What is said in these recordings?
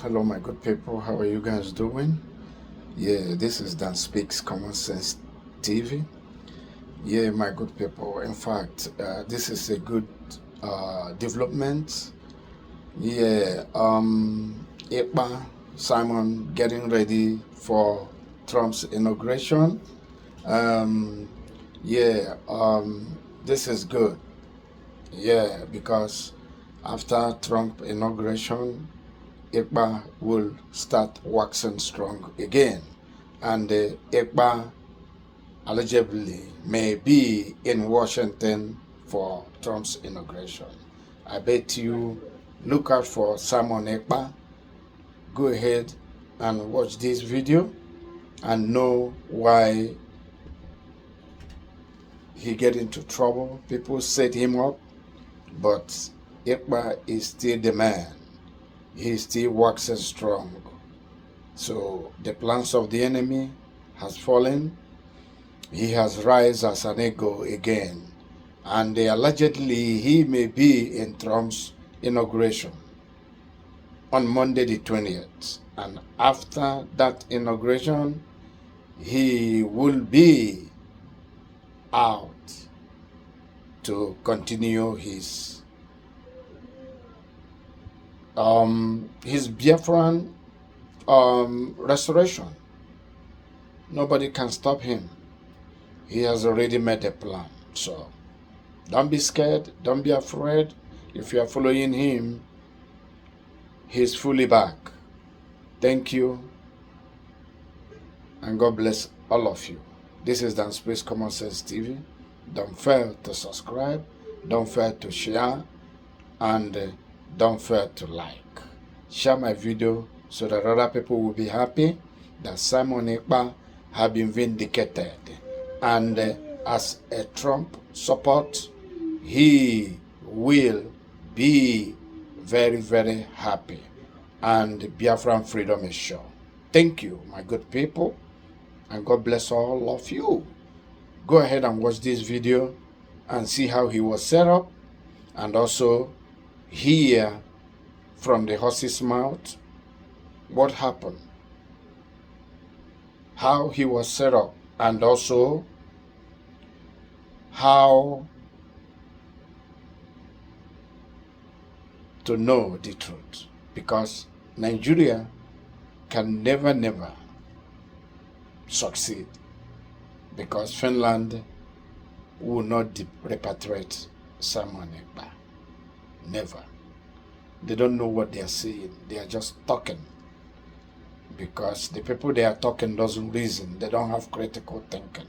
Hello, my good people. How are you guys doing? Yeah, this is Dan Speaks Common Sense TV. Yeah, my good people. In fact, this is a good development. Yeah, Ekpa, Simon getting ready for Trump's inauguration. Um, yeah, this is good. Yeah, because after Trump inauguration, Ekpa will start waxing strong again. And Ekpa allegedly may be in Washington for Trump's inauguration. I bet you look out for Simon Ekpa. Go ahead and watch this video and know why he get into trouble. People set him up, but Ekpa is still the man. He still works strong. So the plans of the enemy has fallen. He has rise as an eagle again. And allegedly he may be in Trump's inauguration on Monday the 20th. And after that inauguration, he will be out to continue his Biafran restoration. Nobody can stop him. He has already made a plan. So don't be scared. Don't be afraid. If you are following him, he's fully back. Thank you. And God bless all of you. This is Dan Space Common Sense TV. Don't fail to subscribe. Don't fail to share. And don't fail to like. Share my video so that other people will be happy that Simon Ekpa have been vindicated. And as a Trump support, he will be very, very happy. And Biafran freedom is sure. Thank you, my good people. And God bless all of you. Go ahead and watch this video and see how he was set up. And also hear from the horse's mouth what happened, how he was set up, and also how to know the truth. Because Nigeria can never succeed, because Finland will not repatriate Simon Ekpa. Never. They don't know what they are saying. They are just talking. Because the people they are talking doesn't reason. They don't have critical thinking.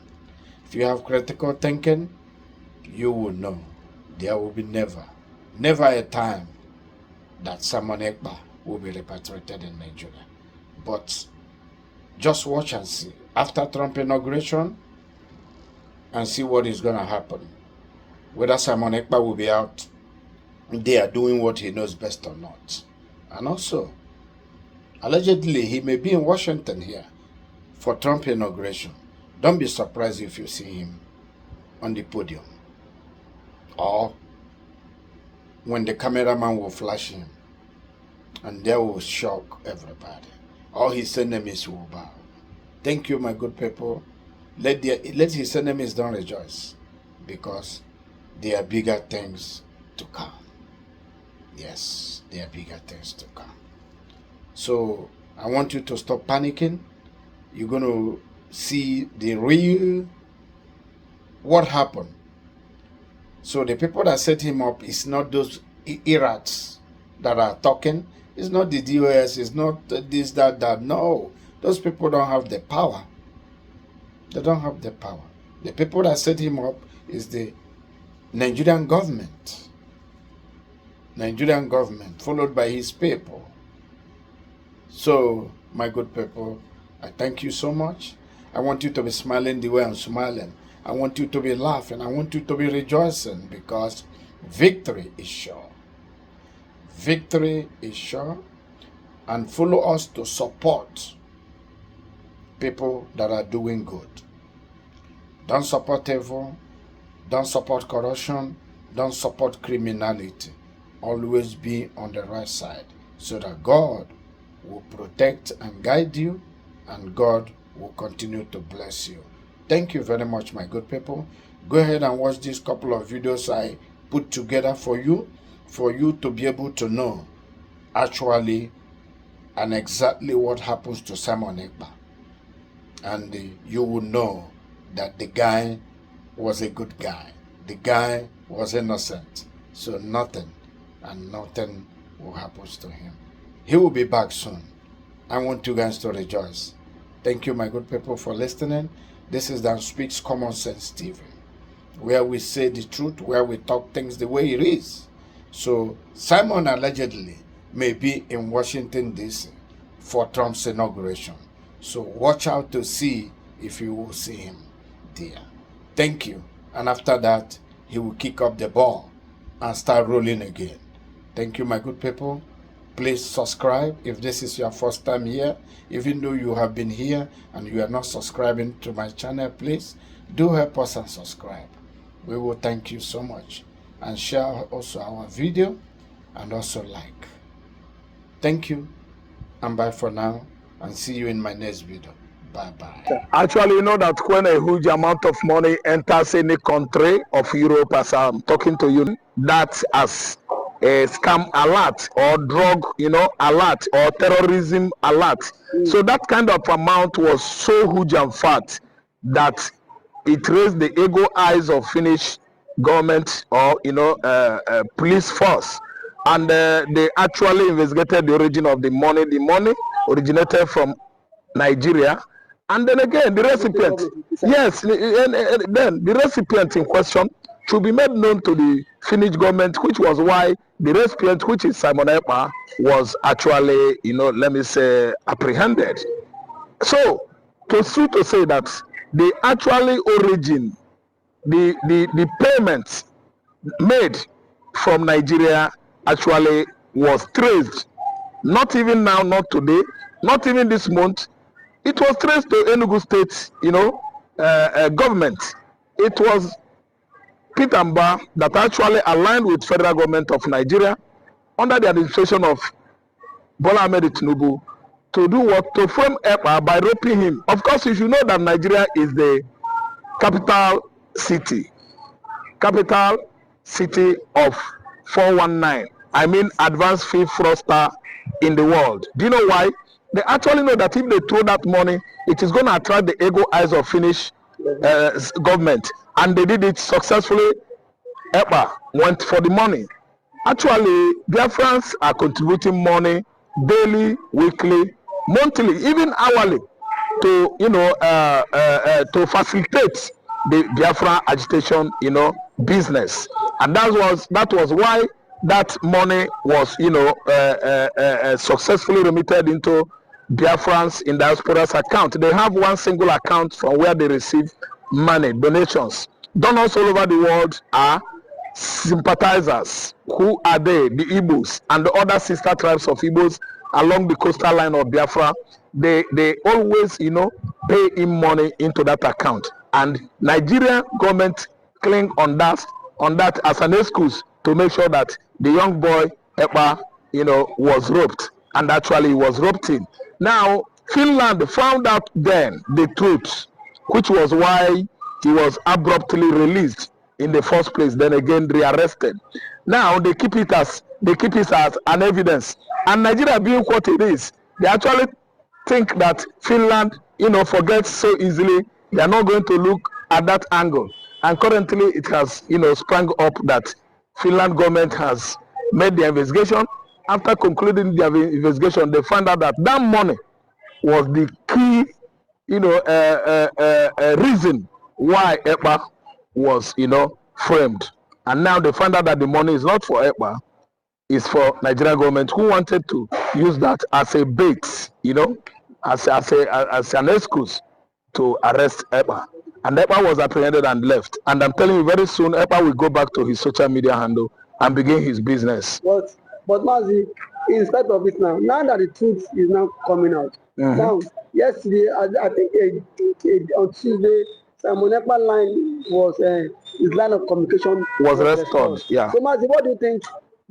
If you have critical thinking, you will know there will be never a time that Simon Ekpa will be repatriated in Nigeria. But just watch and see. After Trump inauguration, and see what is going to happen. Whether Simon Ekpa will be out, they are doing what he knows best or not. And also, allegedly, he may be in Washington here for Trump inauguration. Don't be surprised if you see him on the podium. Or when the cameraman will flash him, and they will shock everybody. All his enemies will bow. Thank you, my good people. Let his enemies don't rejoice, because there are bigger things to come. Yes, there are bigger things to come. So I want you to stop panicking. You're going to see the real what happened. So the people that set him up is not those irats that are talking. It's not the DOS. It's not this, that. No, those people don't have the power. They don't have the power. The people that set him up is the Nigerian government. Nigerian government, followed by his people. So, my good people, I thank you so much. I want you to be smiling the way I'm smiling. I want you to be laughing. I want you to be rejoicing, because victory is sure. Victory is sure. And follow us to support people that are doing good. Don't support evil. Don't support corruption. Don't support criminality. Always be on the right side, so that God will protect and guide you, and God will continue to bless you. Thank you very much, my good people. Go ahead and watch these couple of videos I put together for you to be able to know actually and exactly what happens to Simon Ekpa. And you will know that the guy was a good guy. The guy was innocent. So nothing will happen to him. He will be back soon. I want you guys to rejoice. Thank you, my good people, for listening. This is Dan Speaks Common Sense TV, where we say the truth, where we talk things the way it is. So Simon allegedly may be in Washington, D.C. for Trump's inauguration. So watch out to see if you will see him there. Thank you. And after that, he will kick up the ball and start rolling again. Thank you, my good people. Please subscribe if this is your first time here. Even though you have been here and you are not subscribing to my channel, please do help us and subscribe. We will thank you so much. And share also our video and also like. Thank you and bye for now, and see you in my next video. Bye-bye. Actually, you know that when a huge amount of money enters any country of Europe, as I'm talking to you, that's as a scam alert or drug, alert or terrorism alert. So that kind of amount was so huge and fat that it raised the ego eyes of Finnish government or, police force. And they actually investigated the origin of the money. The money originated from Nigeria. And then again, the recipient, yes, and then the recipient in question should be made known to the Finnish government, which was why the recipient, which is Simon Ekpa, was actually, apprehended. So, to say that the actually origin, the payments made from Nigeria actually was traced. Not even now, not today, not even this month. It was traced to Enugu State, government. It was Peter Mba that actually aligned with federal government of Nigeria under the administration of Bola Ahmed Tinubu to do what? To frame Ekpa by roping him. Of course, you should know that Nigeria is the capital city of 419. I mean, advanced fee fraudster in the world. Do you know why? They actually know that if they throw that money, it is going to attract the ego eyes of Finnish government. And they did it successfully. Ekpa went for the money. Actually, Biafrans are contributing money daily, weekly, monthly, even hourly to, to facilitate the Biafra agitation, business. And that was why that money was, successfully remitted into Biafrans in diaspora's account. They have one single account from where they receive money, donations. Donors all over the world are sympathizers. Who are they? The Igbos and the other sister tribes of Igbos along the coastal line of Biafra. They always, pay in money into that account. And Nigerian government cling on that as an excuse to make sure that the young boy Ekpa, was roped, and actually he was roped in. Now, Finland found out then the truth, which was why he was abruptly released in the first place, then again rearrested. Now they keep it as an evidence. And Nigeria being what it is, they actually think that Finland, forgets so easily. They are not going to look at that angle. And currently it has, sprung up that Finland government has made the investigation. After concluding the investigation, they found out that that money was the key, reason why Ekpa was, framed. And now they found out that the money is not for Ekpa, it's for Nigerian government, who wanted to use that as a bait, as an excuse to arrest Ekpa. And Ekpa was apprehended and left. And I'm telling you, very soon, Ekpa will go back to his social media handle and begin his business. But Mazi, in spite of it now that the truth is now coming out, now, yesterday, I think on Tuesday, Simon Ekpa line was, his line of communication was restored. Yeah. So Mazi, what do you think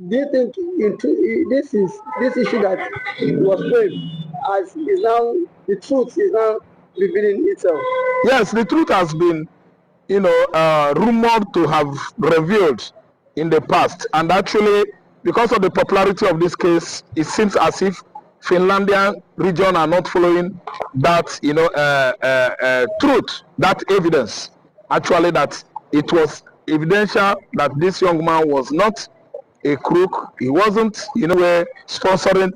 do you think this issue that was framed as is now the truth is now revealing itself? Yes, the truth has been, rumored to have revealed in the past, and actually, because of the popularity of this case, it seems as if Finlandian region are not following that, truth, that evidence, actually, that it was evidential that this young man was not a crook. He wasn't, sponsoring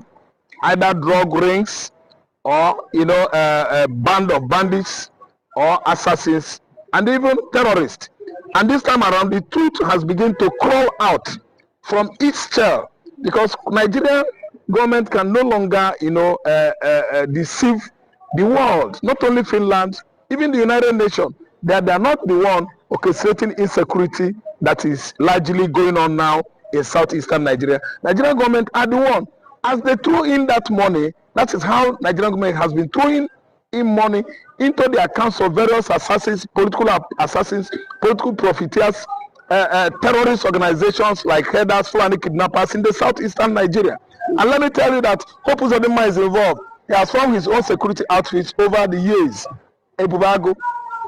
either drug rings or, a band of bandits or assassins and even terrorists. And this time around, the truth has begun to crawl out from each shell, because Nigerian government can no longer, deceive the world, not only Finland, even the United Nations, that they are not the one orchestrating insecurity that is largely going on now in southeastern Nigeria. Nigerian government are the one. As they throw in that money, that is how Nigerian government has been throwing in money into the accounts of various assassins, political profiteers, terrorist organizations like Headers, Fulani kidnappers in the southeastern Nigeria. And let me tell you that Hope Uzodinma is involved. He has formed his own security outfit over the years, Ebubago,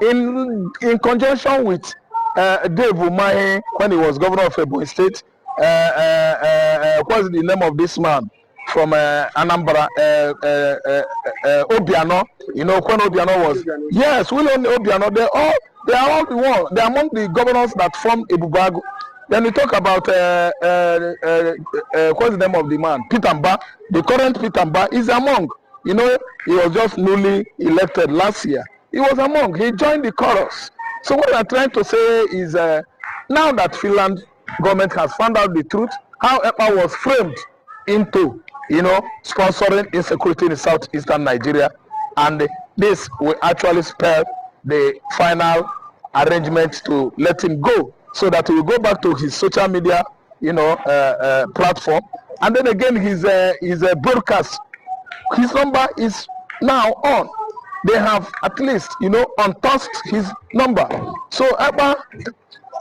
in conjunction with Dave Umahi when he was governor of Ebonyi State. What is the name of this man from Anambra? Obiano. You know when Obiano was? Yes, William Obiano. They are all the one. They are among the governors that formed Ebubago. Then we talk about what's the name of the man? Peter Mba. The current Peter Mba is among. He was just newly elected last year. He was among. He joined the chorus. So what I'm trying to say is, now that Finland government has found out the truth, how Ekpa was framed into, sponsoring insecurity in southeastern Nigeria, and this will actually spell the final arrangement to let him go, so that he will go back to his social media, platform, and then again his broadcast. His number is now on. They have at least, untouched his number. So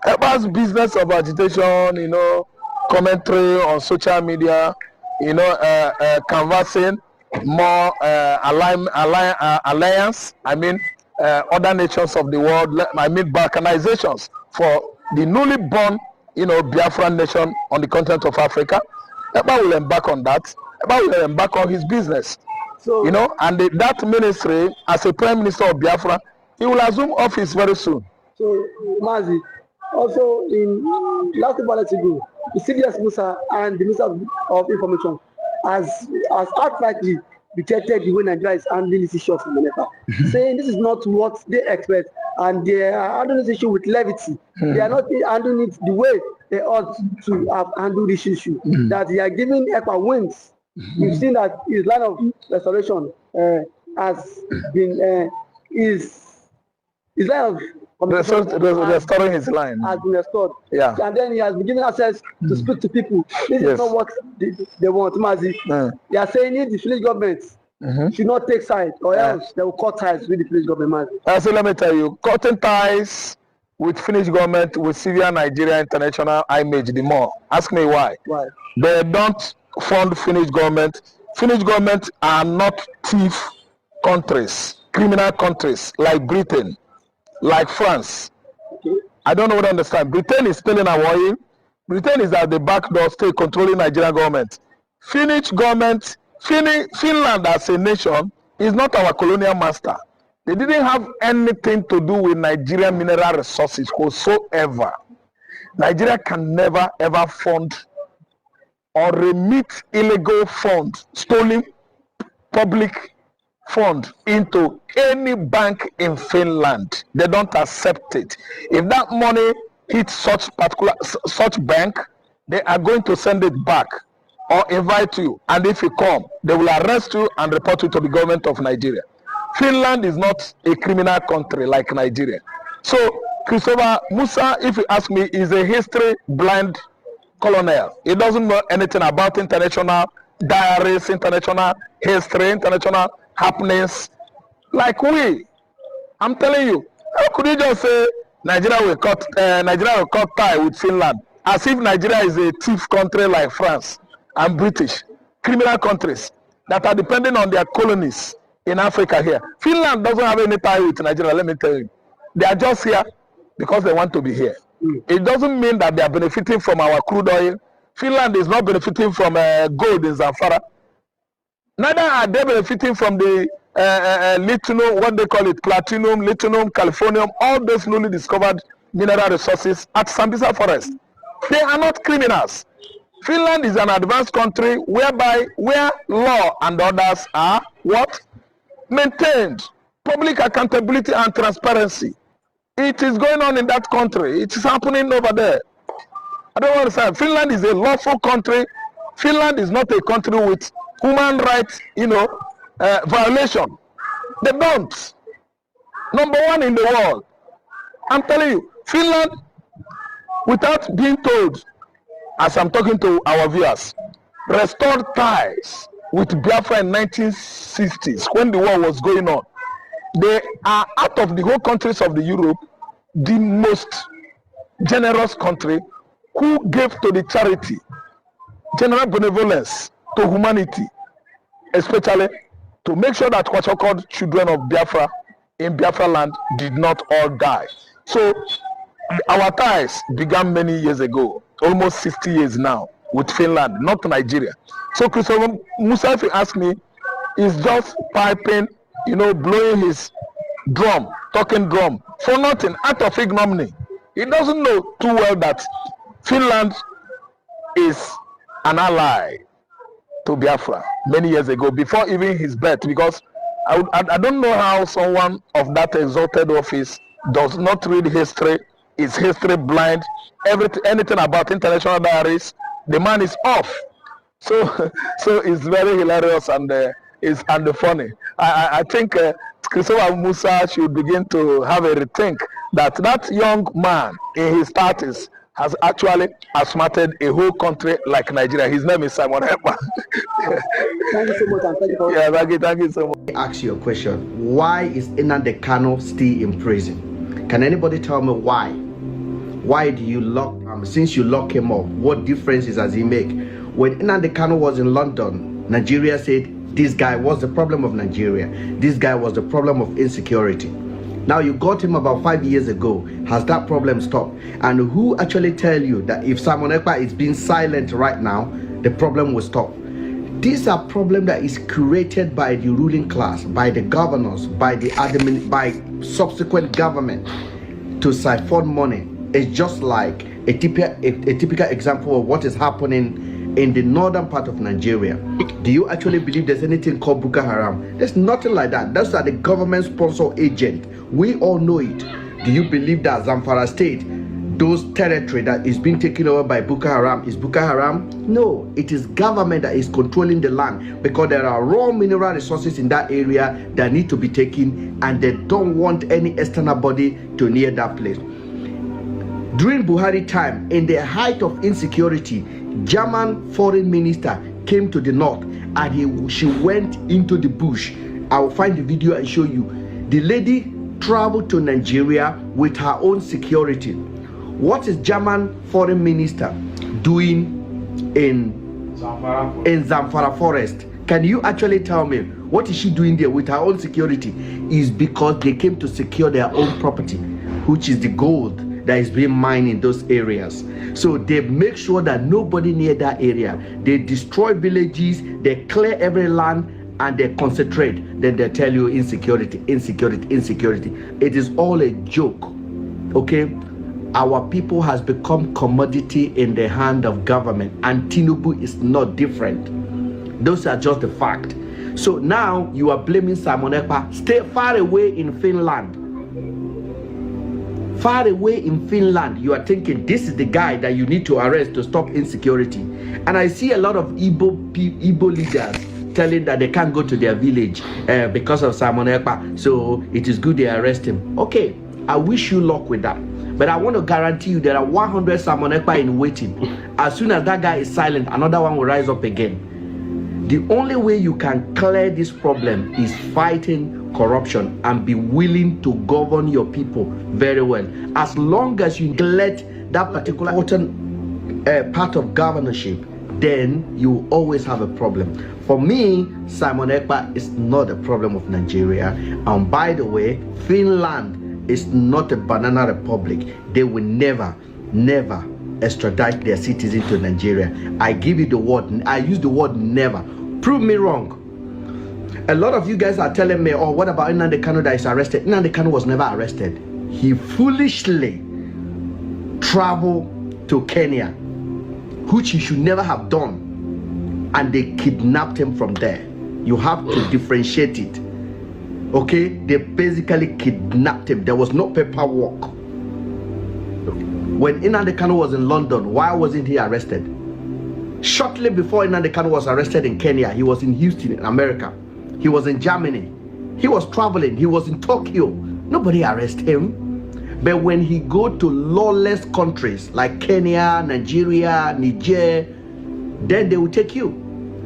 Ekpa's business of agitation, commentary on social media, canvassing more alliance. Other nations of the world. Balkanizations for the newly born, Biafran nation on the continent of Africa. Ekpa will embark on that. Ekpa will embark on his business. So, and that ministry, as a prime minister of Biafra, he will assume office very soon. So, Mazi, also in last about ago, the CDS Musa and the Minister of Information has outrightly rejected the way Nigeria is handling this issue of Mineta, saying this is not what they expect, and they are handling this issue with levity. They are not handling it the way they ought to have handled this issue. That they are giving Ekpa wins. We've seen that his line of restoration has been his line of restoring his line has been restored. Yeah. And then he has been given access to speak to people. This is not what they want, Mazi. They are saying if the Finnish government should not take sides, or else they will cut ties with the Finnish government, Mazi. So let me tell you, cutting ties with Finnish government will severe Nigeria international image the more. Ask me why. Why? They don't fund Finnish government. Finnish government are not thief countries, criminal countries like Britain, like France. I don't know what I understand. Britain is stealing our oil. Britain is at the back door, still controlling Nigerian government. Finnish government, Finland as a nation is not our colonial master. They didn't have anything to do with Nigerian mineral resources whatsoever. Nigeria can never ever fund or remit illegal funds, stolen public fund into any bank in Finland. They don't accept it. If that money hits such bank, they are going to send it back or invite you. And if you come, they will arrest you and report you to the government of Nigeria. Finland is not a criminal country like Nigeria. So Christopher Musa, if you ask me, is a history blind colonel. He doesn't know anything about international diaries, international history, international happenings like we. I'm telling you, how could you just say Nigeria will cut tie with Finland as if Nigeria is a thief country like France and British, criminal countries that are depending on their colonies in Africa here. Finland doesn't have any tie with Nigeria, let me tell you. They are just here because they want to be here. It doesn't mean that they are benefiting from our crude oil. Finland is not benefiting from gold in Zamfara. Neither are they benefiting from the lithium, what they call it, platinum, lithium, californium, all those newly discovered mineral resources at Sambisa Forest. They are not criminals. Finland is an advanced country where law and orders are what? Maintained. Public accountability and transparency. It is going on in that country. It is happening over there. I don't understand. Finland is a lawful country. Finland is not a country with human rights, violation. They don't. Number one in the world. I'm telling you, Finland, without being told, as I'm talking to our viewers, restored ties with Biafra in 1960s when the war was going on. They are, out of the whole countries of the Europe, the most generous country who gave to the charity, general benevolence to humanity, especially to make sure that what are called children of Biafra in Biafra land did not all die. So our ties began many years ago, almost 60 years now, with Finland, not Nigeria. So Christopher Musa, if you ask me, is just piping, blowing his drum, talking drum, for nothing, out of ignominy. He doesn't know too well that Finland is an ally to Biafra many years ago, before even his birth, because I don't know how someone of that exalted office does not read history, is history blind, anything about international diaries, the man is off. So it's very hilarious and funny. I think Christopher Musa should begin to have a rethink that young man in his 30s has actually outsmarted a whole country like Nigeria. His name is Simon Ekpa. Thank you so much, and thank you for thank you so much. Ask you a question. Why is Nnamdi Kanu still in prison? Can anybody tell me why? Why do you lock him? Since you lock him up, what differences does he make? When Nnamdi Kanu was in London, Nigeria said, this guy was the problem of Nigeria. This guy was the problem of insecurity. Now you got him about 5 years ago. Has that problem stopped? And who actually tell you that if Simon Ekpa is being silent right now, the problem will stop? These are problems that is created by the ruling class, by the governors, by the admin, by subsequent government to siphon money. It's just like a typical example of what is happening in the northern part of Nigeria. Do you actually believe there's anything called Boko Haram? There's nothing like that. Those are the government sponsor agent. We all know it. Do you believe that Zamfara state, those territory that is being taken over by Boko Haram, is Boko Haram? No, it is government that is controlling the land, because there are raw mineral resources in that area that need to be taken, and they don't want any external body to near that place. During Buhari time, in the height of insecurity, German foreign minister came to the north and she went into the bush. I will find the video and show you. The lady traveled to Nigeria with her own security. What is German foreign minister doing in Zamfara forest? Can you actually tell me what is she doing there with her own security? Is because they came to secure their own property, which is the gold that is being mined in those areas. So they make sure that nobody near that area. They destroy villages, they clear every land, and they concentrate. Then they tell you insecurity, insecurity, insecurity. It is all a joke, okay? Our people has become commodity in the hand of government, and Tinubu is not different. Those are just the fact. So now you are blaming Simon Ekpa. Stay far away in Finland. Far away in Finland, you are thinking this is the guy that you need to arrest to stop insecurity. And I see a lot of Igbo leaders telling that they can't go to their village because of Simon Ekpa. So it is good they arrest him. Okay, I wish you luck with that. But I want to guarantee you there are 100 Simon Ekpa in waiting. As soon as that guy is silent, another one will rise up again. The only way you can clear this problem is fighting corruption and be willing to govern your people very well. As long as you let that particular important part of governorship, then you always have a problem. For me, Simon Ekpa is not a problem of Nigeria. And by the way, Finland is not a banana republic. They will never extradite their citizens to Nigeria. I give you the word. I use the word never. Prove me wrong. A lot of you guys are telling me, oh, what about Nnamdi Kanu that is arrested? Nnamdi Kanu was never arrested. He foolishly traveled to Kenya, which he should never have done, and they kidnapped him from there. You have to differentiate it. Okay, they basically kidnapped him. There was no paperwork. When Nnamdi Kanu was in London, why wasn't he arrested? Shortly before Nnamdi Kanu was arrested in Kenya, he was in Houston, in America. He was in Germany. He was traveling. He was in Tokyo. Nobody arrested him. But when he go to lawless countries like Kenya, Nigeria, Niger, then they will take you.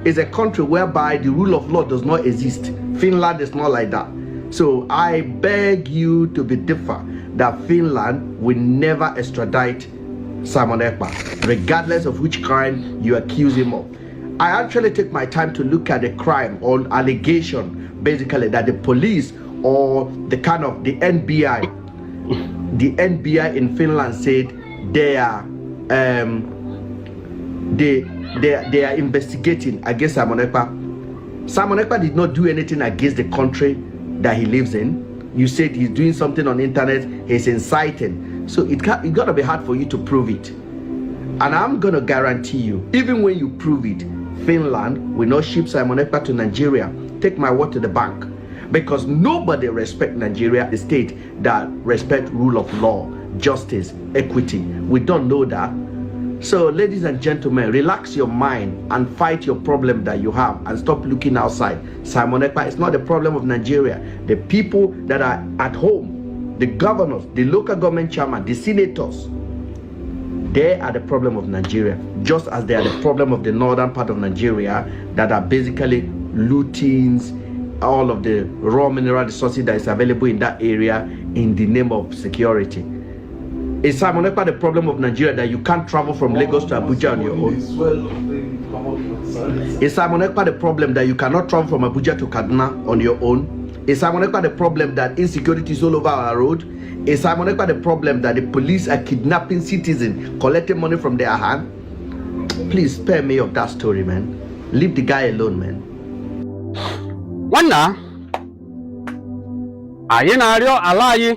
It's a country whereby the rule of law does not exist. Finland is not like that. So I beg you to be different, that Finland will never extradite Simon Ekpa, regardless of which crime you accuse him of. I actually take my time to look at the crime or allegation, basically, that the police or the kind of the NBI in Finland said they are investigating against Simon Ekpa. Simon Ekpa did not do anything against the country that he lives in. You said he's doing something on the internet, he's inciting. So it gotta be hard for you to prove it. And I'm gonna guarantee you, even when you prove it, Finland will not ship Simon Ekpa to Nigeria. Take my word to the bank. Because nobody respects Nigeria, the state that respect rule of law, justice, equity. We don't know that. So ladies and gentlemen, relax your mind and fight your problem that you have and stop looking outside. Simon Ekpa is not the problem of Nigeria. The people that are at home, the governors, the local government chairman, the senators, they are the problem of Nigeria, just as they are the problem of the northern part of Nigeria that are basically lootings, all of the raw mineral resources that is available in that area in the name of security. Is Simon Ekpa the problem of Nigeria that you can't travel from Lagos to Abuja on your own? Is Simon Ekpa the problem that you cannot travel from Abuja to Kaduna on your own? Is Simon Ekpa the problem that insecurity is all over our road? Is Simon Ekpa the problem that the police are kidnapping citizens, collecting money from their hand? Please spare me of that story, man. Leave the guy alone, man. Wana, aye na ario alaye.